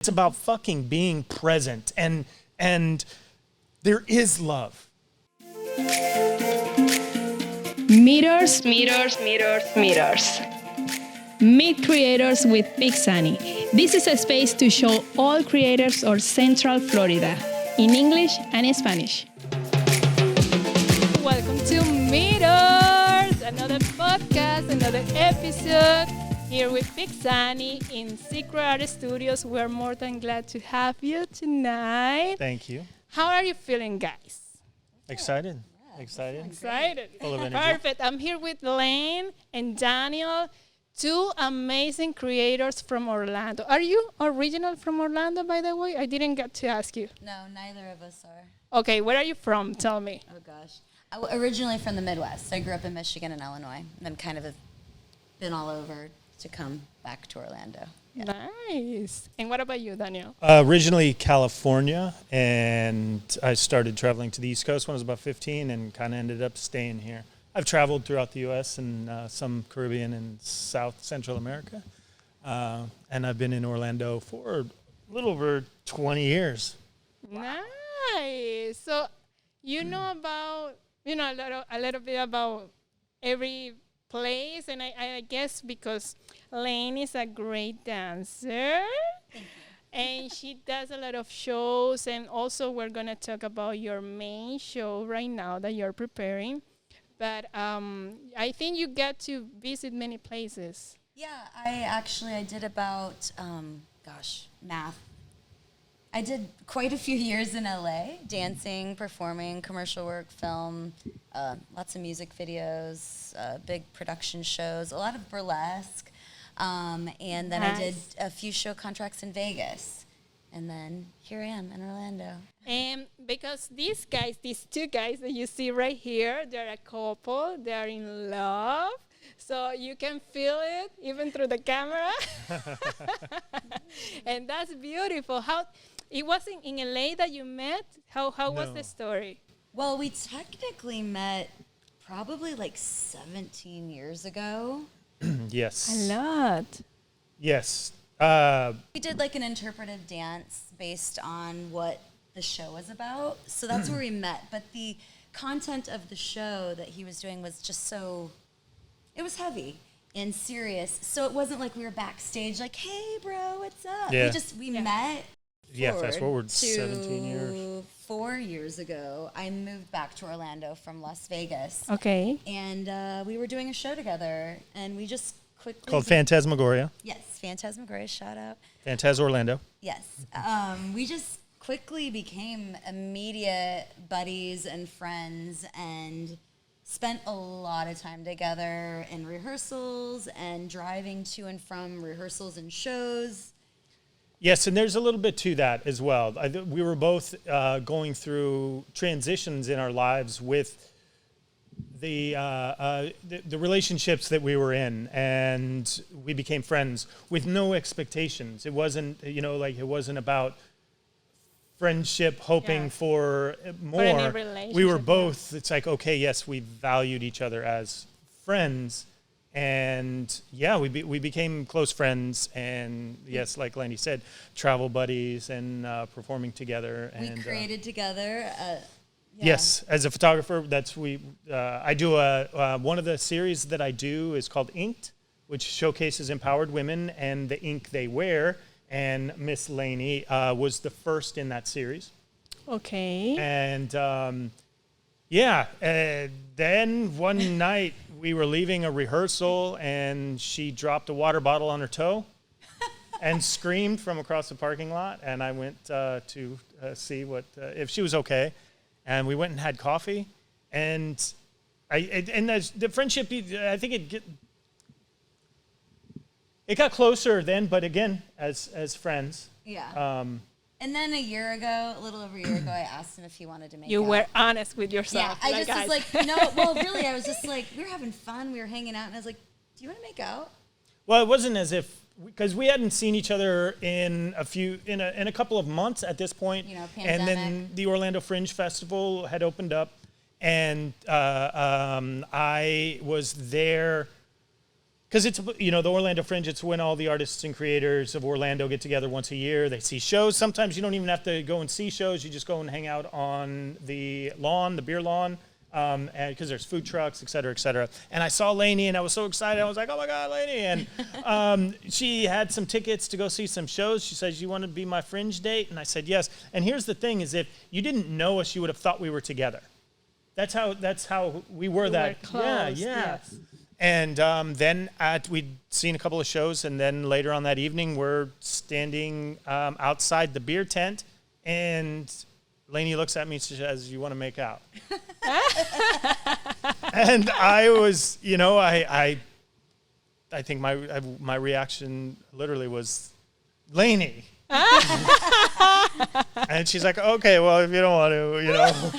It's about fucking being present, and there is love. MEETORS, MEETORS, MEETORS, MEETORS. Meet Creators with Big Sunny. This is a space to show all creators of Central Florida in English and Spanish. Welcome to MEETORS, another podcast, another episode. Here with Big Sunny in Secret Art Studios. We're more than glad to have you tonight. Thank you. How are you feeling, guys? Excited. Excited. Excited. Full of energy. Perfect. I'm here with Elaine and Daniel, two amazing creators from Orlando. Are you original from Orlando, by the way? I didn't get to ask you. No, neither of us are. Okay, where are you from? Tell me. Oh, gosh. Originally from the Midwest. I grew up in Michigan and Illinois, and then kind of have been all over to come back to Orlando. Yeah. Nice. And what about you, Daniel? Originally California, and I started traveling to the East Coast when I was about 15 and kind of ended up staying here. I've traveled throughout the U.S. and some Caribbean and South Central America, and I've been in Orlando for a little over 20 years. Nice. So you know about, a little bit about every place, and I guess because Elaine is a great dancer. Thank you. And she does a lot of shows, and also we're going to talk about your main show right now that you're preparing. But I think you get to visit many places. Yeah, I did about, math. I did quite a few years in LA, dancing, performing, commercial work, film, lots of music videos, big production shows, a lot of burlesque. And then I did a few show contracts in Vegas. And then here I am in Orlando. And because these two guys that you see right here, they're a couple, they're in love. So you can feel it even through the camera. And that's beautiful. It wasn't in LA that you met? How was the story? Well, we technically met probably like 17 years ago. Yes. A lot. Yes. We did like an interpretive dance based on what the show was about. So that's where we met. But the content of the show that he was doing was just it was heavy and serious. So it wasn't like we were backstage like, hey, bro, what's up? Yeah. We met. Yeah, fast forward 17 years. 4 years ago, I moved back to Orlando from Las Vegas. Okay. And we were doing a show together, and we just quickly... Called Phantasmagoria. Yes, Phantasmagoria, shout out. Phantaz Orlando. Yes. We just quickly became immediate buddies and friends and spent a lot of time together in rehearsals and driving to and from rehearsals and shows. Yes, and there's a little bit to that as well. We were both going through transitions in our lives with the relationships that we were in, and we became friends with no expectations. It wasn't, it wasn't about friendship, hoping for more. We were both, it's like, okay, yes, we valued each other as friends. And yeah, we became close friends, and yes, like Landy said, travel buddies and performing together. And we created together. Yes, as a photographer, I do one of the series that I do is called Inked, which showcases empowered women and the ink they wear. And Miss Laney was the first in that series. Okay. And then one night we were leaving a rehearsal, and she dropped a water bottle on her toe and screamed from across the parking lot. And I went to see if she was okay. And we went and had coffee. And the friendship, I think it got closer then, but again, as friends. Yeah. And then a little over a year ago, I asked him if he wanted to make out. You were honest with yourself. Yeah, I just was like, no, well, really, I was just like, we were having fun, we were hanging out, and I was like, do you want to make out? Well, it wasn't as if, because we hadn't seen each other in a couple of months at this point. Pandemic. And then the Orlando Fringe Festival had opened up, and I was there because it's, you know, the Orlando Fringe, it's when all the artists and creators of Orlando get together once a year. They see shows. Sometimes you don't even have to go and see shows. You just go and hang out on the lawn, the beer lawn, and because there's food trucks, et cetera, et cetera. And I saw Lainey, and I was so excited. I was like, oh, my God, Lainey. And she had some tickets to go see some shows. She says, you want to be my Fringe date? And I said, yes. And here's the thing is if you didn't know us, you would have thought we were together. That's how we were. You that were close, yeah. yes. And then we'd seen a couple of shows, and then later on that evening, we're standing outside the beer tent, and Lainey looks at me and she says, "You want to make out?" And I was, you know, I think my reaction literally was, "Lainey." And she's like, "Okay, well, if you don't want to, you know."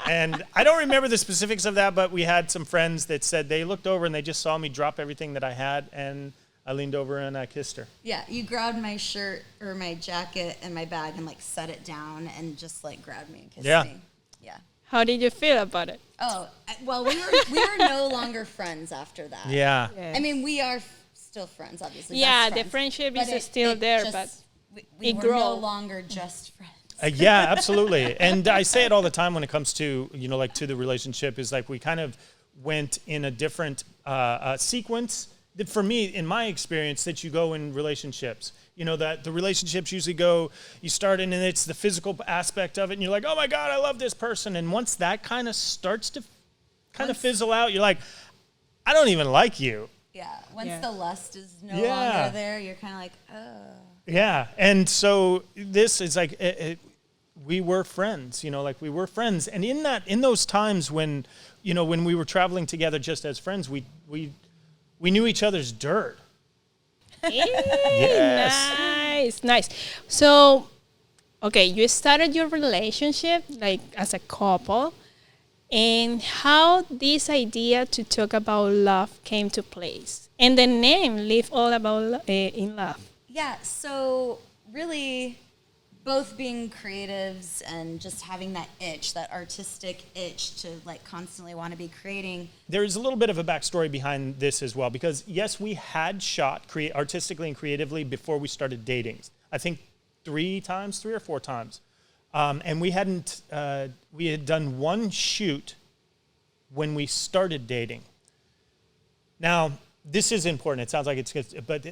And I don't remember the specifics of that, but we had some friends that said they looked over and they just saw me drop everything that I had, and I leaned over and I kissed her. Yeah, you grabbed my shirt or my jacket and my bag and like set it down and just like grabbed me and kissed me. Yeah. How did you feel about it? Oh, well, we were no longer friends after that. Yeah. Yes. I mean, we are still friends, obviously. Yeah, best the friends. friendship But is still there, just- but we it were grow. no longer just friends. Yeah, absolutely. And I say it all the time when it comes to, you know, like to the relationship is like we kind of went in a different sequence. That for me, in my experience, that you go in relationships. You know, that the relationships usually go, you start in and it's the physical aspect of it. And you're like, oh my God, I love this person. And once that kind of starts to kind of fizzle out, you're like, I don't even like you. Yeah, once Yeah. the lust is no Yeah. longer there, you're kind of like, oh. Yeah. And so this is like, we were friends, you know, like we were friends. And in those times when, you know, when we were traveling together just as friends, we knew each other's dirt. Yes. Nice. So, okay, you started your relationship like as a couple, and how this idea to talk about love came to place, and the name "Live All About in Love." Yeah, so really both being creatives and just having that itch, that artistic itch to like constantly want to be creating. There is a little bit of a backstory behind this as well, because yes, we had shot artistically and creatively before we started dating. I think 3 or 4 times. And we had done one shoot when we started dating. Now, this is important. It sounds like it's good, but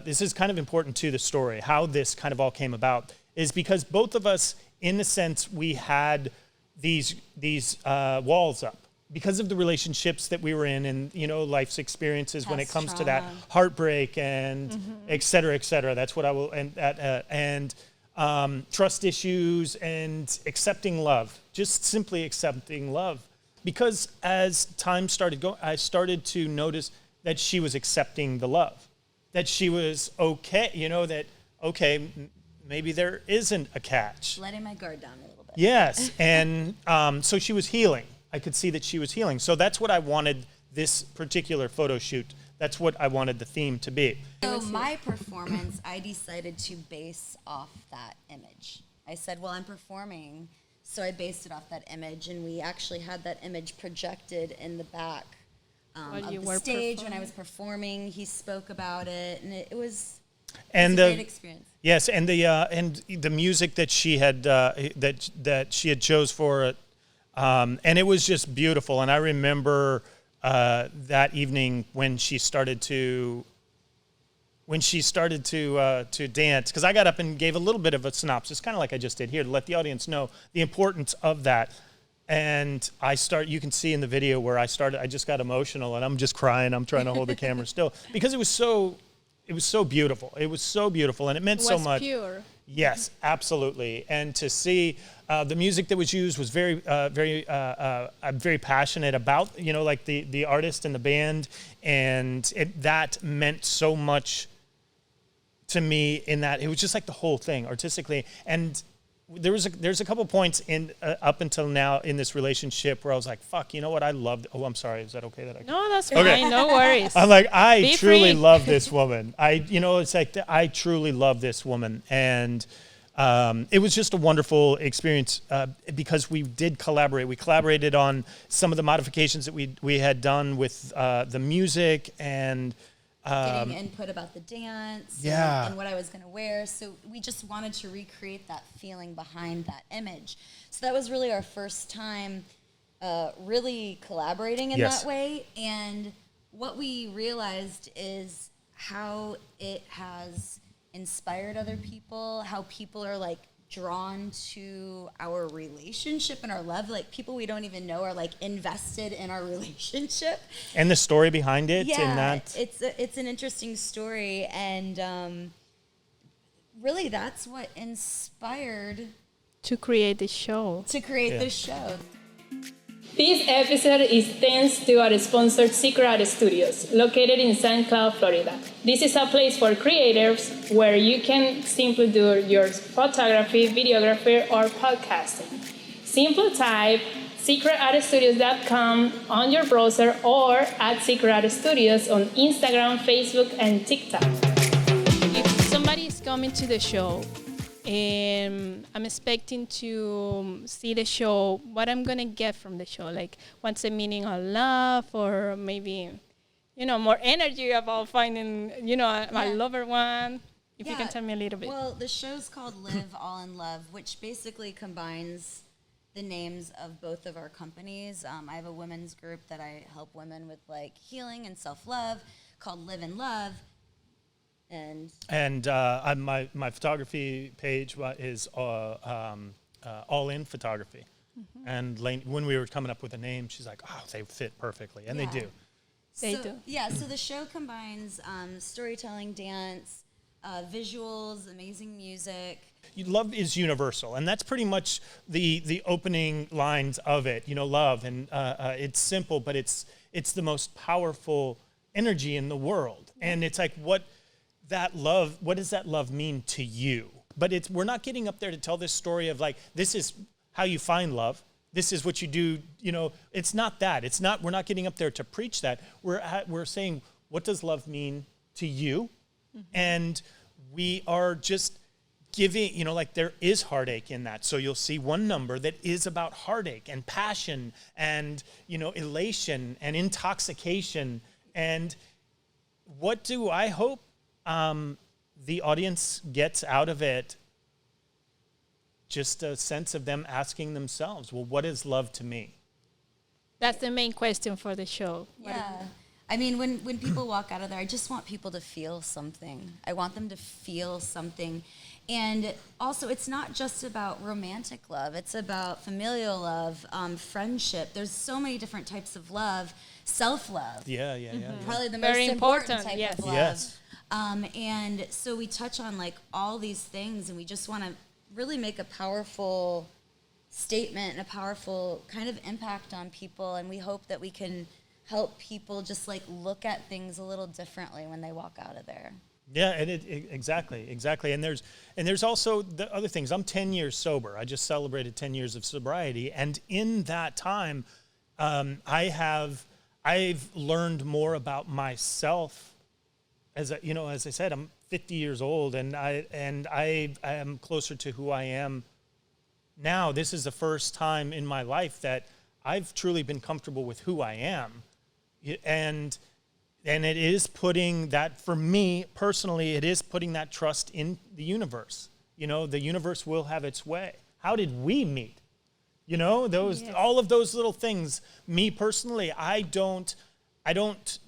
this is kind of important to the story, how this kind of all came about, is because both of us, in a sense, we had these walls up because of the relationships that we were in and, you know, life's experiences when it Past comes to that trauma. heartbreak and et cetera, et cetera. That's what I will, and trust issues and accepting love, just simply accepting love. Because as time started going, I started to notice that she was accepting the love, that she was okay, you know, that, okay, maybe there isn't a catch. Letting my guard down a little bit. Yes, and so she was healing. I could see that she was healing. So that's what I wanted this particular photo shoot. That's what I wanted the theme to be. So my performance, I decided to base off that image. I said, well, I'm performing, so I based it off that image, and we actually had that image projected in the back While of you the were stage when I was performing. He spoke about it, and it was And a great experience. yes, and the music that she had that she had chose for it, and it was just beautiful. And I remember that evening when she started to dance, because I got up and gave a little bit of a synopsis, kind of like I just did here, to let the audience know the importance of that. And you can see in the video where I just got emotional, and I'm just crying. I'm trying to hold the camera still because it was so beautiful. It was so beautiful, and it meant so much. It was pure. Yes, absolutely. And to see the music that was used was I'm very passionate about, you know, like the artist and the band, and that meant so much to me in that it was just like the whole thing artistically. And there's a couple points in up until now in this relationship where I was like, fuck, you know what? I loved. Oh, I'm sorry. Is that okay that I? No, that's fine. Okay. No worries. I'm like, I Be truly free. love this woman. I truly love this woman. And It was just a wonderful experience because we did collaborate. We collaborated on some of the modifications that we had done with the music and getting input about the dance and what I was going to wear. So we just wanted to recreate that feeling behind that image. So that was really our first time really collaborating in that way. And what we realized is how it has inspired other people, how people are like drawn to our relationship and our love. Like people we don't even know are like invested in our relationship. And the story behind it. Yeah, and that. It's an interesting story, and really that's what inspired To create the show. this show. This episode is thanks to our sponsor, Secret Art Studios, located in St. Cloud, Florida. This is a place for creatives where you can simply do your photography, videography, or podcasting. Simply type secretartstudios.com on your browser or at Secret Art Studios on Instagram, Facebook, and TikTok. If somebody is coming to the show, and I'm expecting to see the show, what I'm going to get from the show, like what's the meaning of love, or maybe, more energy about finding, my lover one. If you can tell me a little bit. Well, the show's called Live All in Love, which basically combines the names of both of our companies. I have a women's group that I help women with like healing and self-love called Live in Love. And my photography page is All In Photography. Mm-hmm. And when we were coming up with a name, she's like, "Oh, they fit perfectly," and they do. They do. Yeah. So the show combines storytelling, dance, visuals, amazing music. Love is universal, and that's pretty much the opening lines of it. Love, and it's simple, but it's the most powerful energy in the world, and it's like what does that love mean to you? But we're not getting up there to tell this story of like, this is how you find love. This is what you do. It's not that. We're not getting up there to preach that. We're saying, what does love mean to you? Mm-hmm. And we are just giving, like there is heartache in that. So you'll see one number that is about heartache and passion and, elation and intoxication. And what do I hope the audience gets out of it? Just a sense of them asking themselves, well, what is love to me? That's the main question for the show. Yeah. I mean, when people walk out of there, I just want people to feel something. I want them to feel something. And also, it's not just about romantic love. It's about familial love, friendship. There's so many different types of love. Self-love. Yeah. Probably the Very most important type yes. of love. Yes. And so we touch on like all these things, and we just want to really make a powerful statement and a powerful kind of impact on people. And we hope that we can help people just like look at things a little differently when they walk out of there. Yeah, and exactly. And there's also the other things. I'm 10 years sober. I just celebrated 10 years of sobriety, and in that time, I've learned more about myself. As I said, I'm 50 years old, and I am closer to who I am now. This is the first time in my life that I've truly been comfortable with who I am, and it is putting that, for me personally, it is putting that trust in the universe. The universe will have its way. How did we meet? All of those little things. Me personally, I don't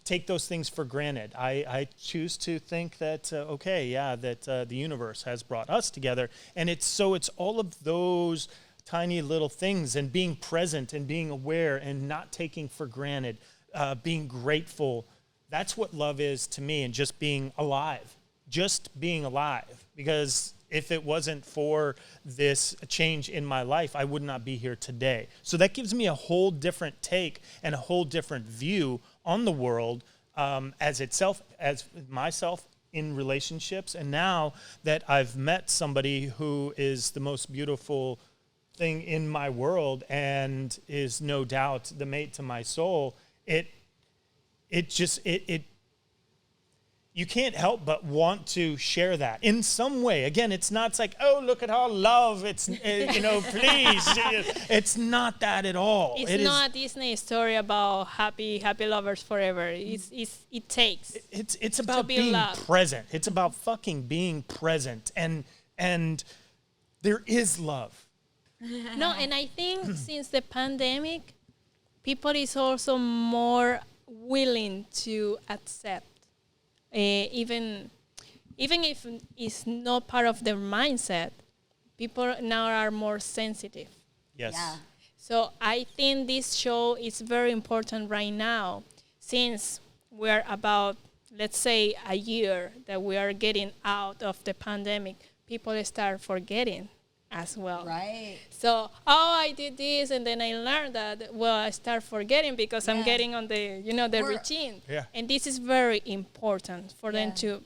take those things for granted. I choose to think that, the universe has brought us together. And it's all of those tiny little things, and being present and being aware and not taking for granted, being grateful. That's what love is to me, and just being alive. Because if it wasn't for this change in my life, I would not be here today. So that gives me a whole different take and a whole different view on the world, as myself in relationships. And now that I've met somebody who is the most beautiful thing in my world and is no doubt the mate to my soul, it you can't help but want to share that in some way. Again, it's not like, oh, look at our love. It's, please. It's not that at all. It's not a Disney story about happy lovers forever. It takes. It's about being present. It's about fucking being present. And there is love. No, and I think since the pandemic, people is also more willing to accept. Even if it's not part of their mindset, people now are more sensitive. Yes. Yeah. So I think this show is very important right now, since we're about, let's say, a year that we are getting out of the pandemic. People start forgetting as well. Right. So, I did this, and then I learned that, well, I start forgetting because I'm getting on the, routine. Yeah. And this is very important for them to,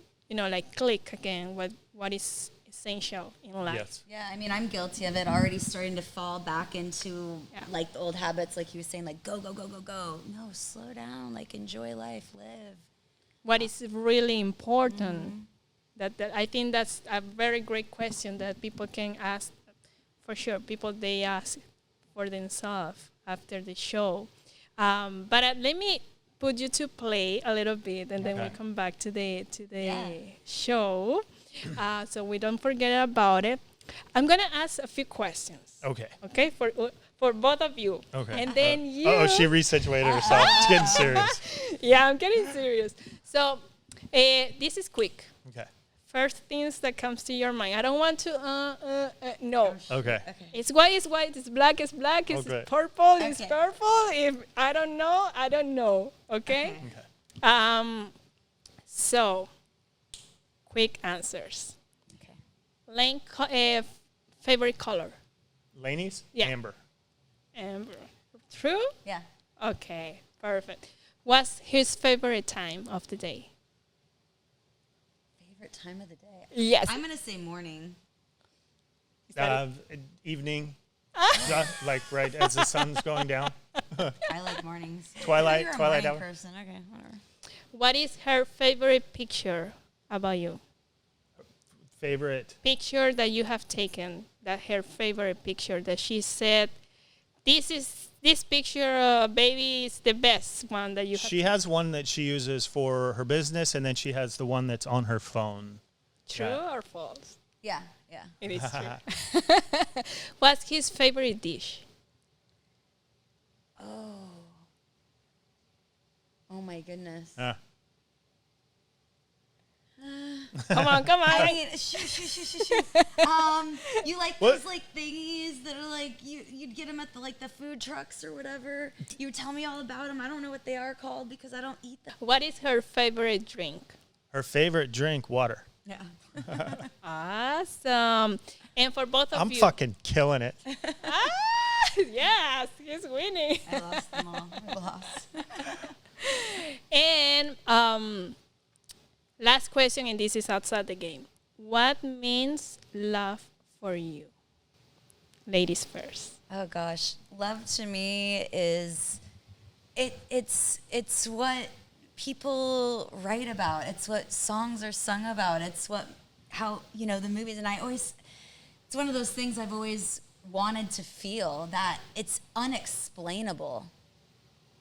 click again what is essential in life. Yes. Yeah, I mean, I'm guilty of it, already starting to fall back into, like, the old habits, like you were saying, like, go, go, go, go, go. No, slow down, like, enjoy life, live. What is really important, that I think that's a very great question that people can ask. For sure, people, they ask for themselves after the show. But let me put you to play a little bit, and then we'll come back to the show, so we don't forget about it. I'm gonna ask a few questions. Okay. Okay, for both of you. Okay. And then you. Oh, she resituated herself. It's getting serious. Yeah, I'm getting serious. So this is quick. Okay. First things that comes to your mind. I don't want to, no. Okay. It's white is white, it's black is black, it's Okay. purple is Okay. purple. If I don't know, I don't know, okay? So, quick answers. Okay. Favorite color? Laney's? Yeah. Amber. Amber. True? Yeah. Okay, perfect. What's his favorite time of the day? Favorite time of the day? Yes. I'm going to say morning. Evening. Like right as the sun's going down. I like mornings. Twilight- You're a twilight morning hour. person. Okay, whatever. What is her favorite picture about you? Favorite. Picture that you have taken, that her favorite picture that she said, this picture, baby, is the best one that you have. She has one that she uses for her business, and then she has the one that's on her phone. True Yeah. or false? Yeah, yeah. It is true. What's his favorite dish? Oh my goodness. Come on. I mean, shoot. You like What? those like thingies that are like you'd get them at the food trucks or whatever. You would tell me all about them. I don't know what they are called because I don't eat them. What is her favorite drink? Her favorite drink, water. Yeah. Awesome. And for both of I'm you. fucking killing it. Yes, he's winning. I lost them all. I lost. And last question, and this is outside the game. What means love for you? Ladies first. Oh gosh, love to me is it's what people write about. It's what songs are sung about. It's how the movies, and it's one of those things I've always wanted to feel, that it's unexplainable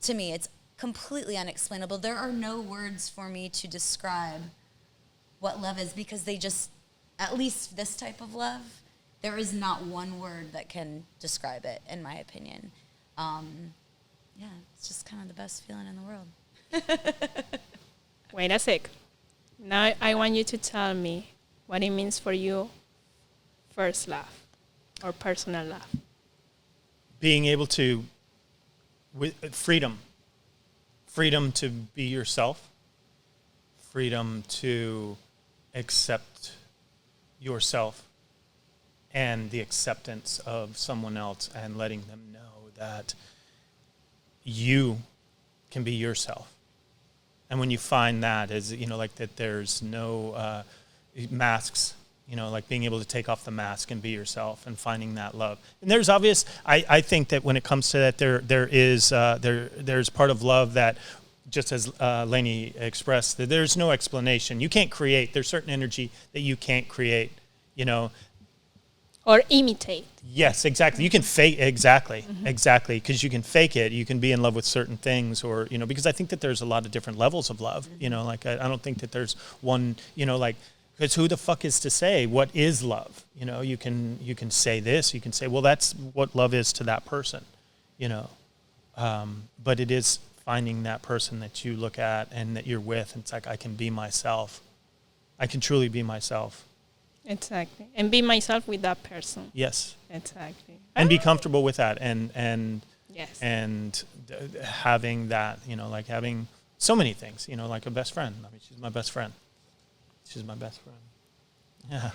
to me. It's completely unexplainable. There are no words for me to describe what love is, because they just, at least this type of love, there is not one word that can describe it, in my opinion. Yeah, it's just kind of the best feeling in the world. Wait a sec. Now I want you to tell me what it means for you, first love or personal love. Being able to, with freedom to be yourself, freedom to accept yourself and the acceptance of someone else, and letting them know that you can be yourself. And when you find that, like that there's no masks, like being able to take off the mask and be yourself, and finding that love. And there's I think that when it comes to that, there's part of love that just as Lainey expressed, that there's no explanation. You can't create. There's certain energy that you can't create, you know. Or imitate. Yes, exactly. You can fake, exactly, because you can fake it. You can be in love with certain things, or, you know, because I think that there's a lot of different levels of love, you know, like I don't think that there's one, you know, like, because who the fuck is to say what is love? You know, you can say this, you can say, well, that's what love is to that person, you know, but it is finding that person that you look at and that you're with, and it's like, I can be myself. I can truly be myself. Exactly. And be myself with that person. Yes. Exactly. And be comfortable with that, and yes. and having that, you know, like having so many things, you know, like a best friend. I mean, she's my best friend. She's my best friend. Yeah.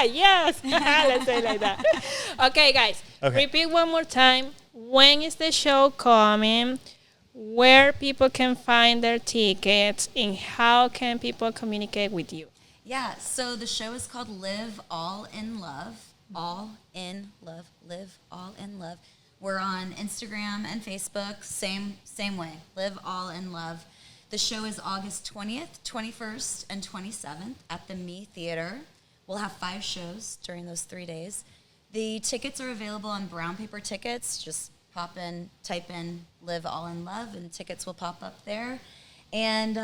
Yes. Let's say it like that. Okay, guys. Okay. Repeat one more time. When is the show coming? Where people can find their tickets, and how can people communicate with you? Yeah, so the show is called Live All in Love. All in Love. Live All in Love. We're on Instagram and Facebook, same way. Live All in Love. The show is August 20th, 21st, and 27th at the Me Theater. We'll have 5 shows during those 3 days. The tickets are available on brown paper tickets. Just type in Live All in Love, and tickets will pop up there. And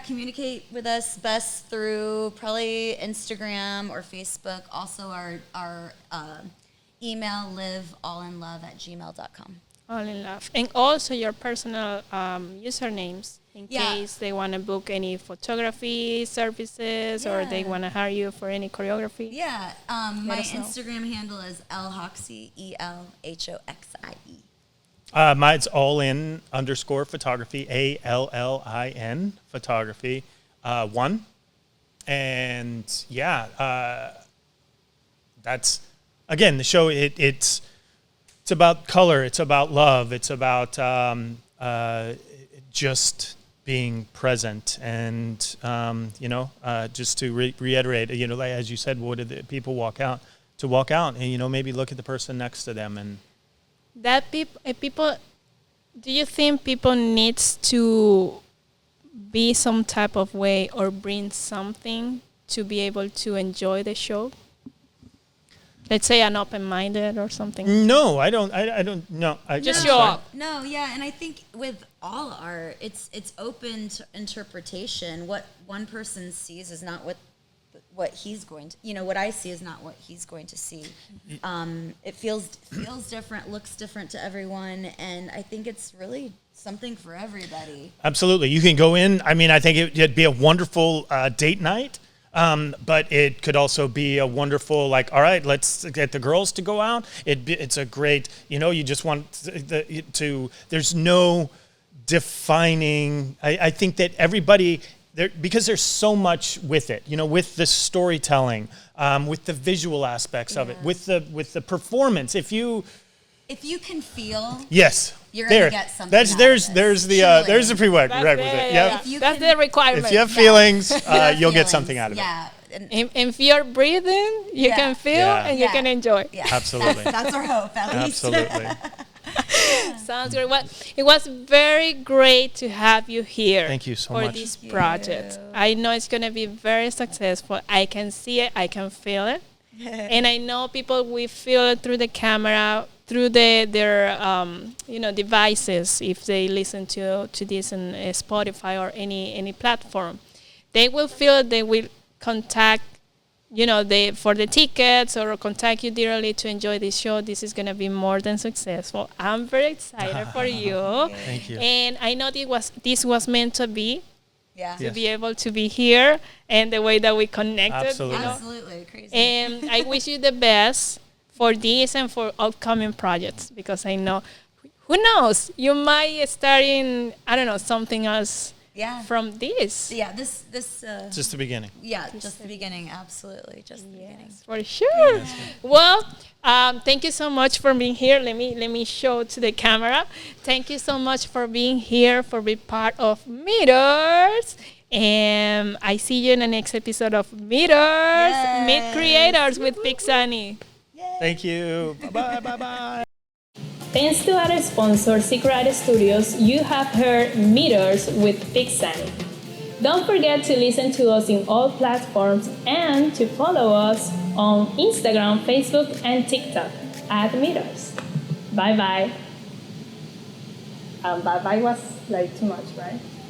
communicate with us best through probably Instagram or Facebook. Also, our email, liveallinlove@gmail.com. All in Love. And also your personal usernames in case they want to book any photography services or they want to hire you for any choreography. Yeah, my us know. Instagram handle is Elhoxie, ELHOXIE. Mine's all-in _photography, ALLIN photography, 1. And that's, again, the show, it's about color, it's about love, it's about just being present. And, you know, just to reiterate, you know, like, as you said, what did the people walk out? To walk out and, you know, maybe look at the person next to them and, That people, do you think people needs to be some type of way or bring something to be able to enjoy the show? Let's say an open-minded or something. No, I don't. No, Just show up. No, yeah, and I think with all art, it's open to interpretation. What one person sees is not what he's going to, you know, what I see is not what he's going to see. It feels different, looks different to everyone, and I think it's really something for everybody. Absolutely. You can go in. I mean, I think it'd be a wonderful date night, but it could also be a wonderful, like, all right, let's get the girls to go out. It's a great, you know, you just want to there's no defining. I think that everybody, because there's so much with it, you know, with the storytelling, with the visual aspects of it, with the performance. If you can feel, yes, you're gonna get something. There's the prerequisite. That's the requirement. If you have feelings, you'll get something out of it. Yeah. And if you're breathing, you can feel and you can enjoy. Yeah. Absolutely. That's our hope, at least. Absolutely. Sounds great. Well, it was very great to have you here. Thank you so for much. this project. I know it's going to be very successful. I can see it. I can feel it. And I know people will feel it through the camera, through their devices. If they listen to this on Spotify or any platform, they will feel it. They will contact, for the tickets or contact you directly to enjoy this show. This is going to be more than successful. I'm very excited for you. Thank you. And I know this was meant to be. Yeah. To be able to be here and the way that we connected. Absolutely. Absolutely. Crazy. And I wish you the best for this and for upcoming projects, because I know, who knows, you might start in, I don't know, something else from this. Yeah, this just the beginning. Yeah, just the beginning. Absolutely. Just the beginning. For sure. Yes. Well, thank you so much for being here. Let me show to the camera. Thank you so much for being here, for being part of MEETORS. And I see you in the next episode of MEETORS. Meet Creators with Big Sunny. Thank you. Bye-bye. Bye-bye. Thanks to our sponsor, Secret Studios, you have heard MEETORS with Big Sunny. Don't forget to listen to us in all platforms and to follow us on Instagram, Facebook, and TikTok at MEETORS. Bye-bye. Bye-bye was like too much, right?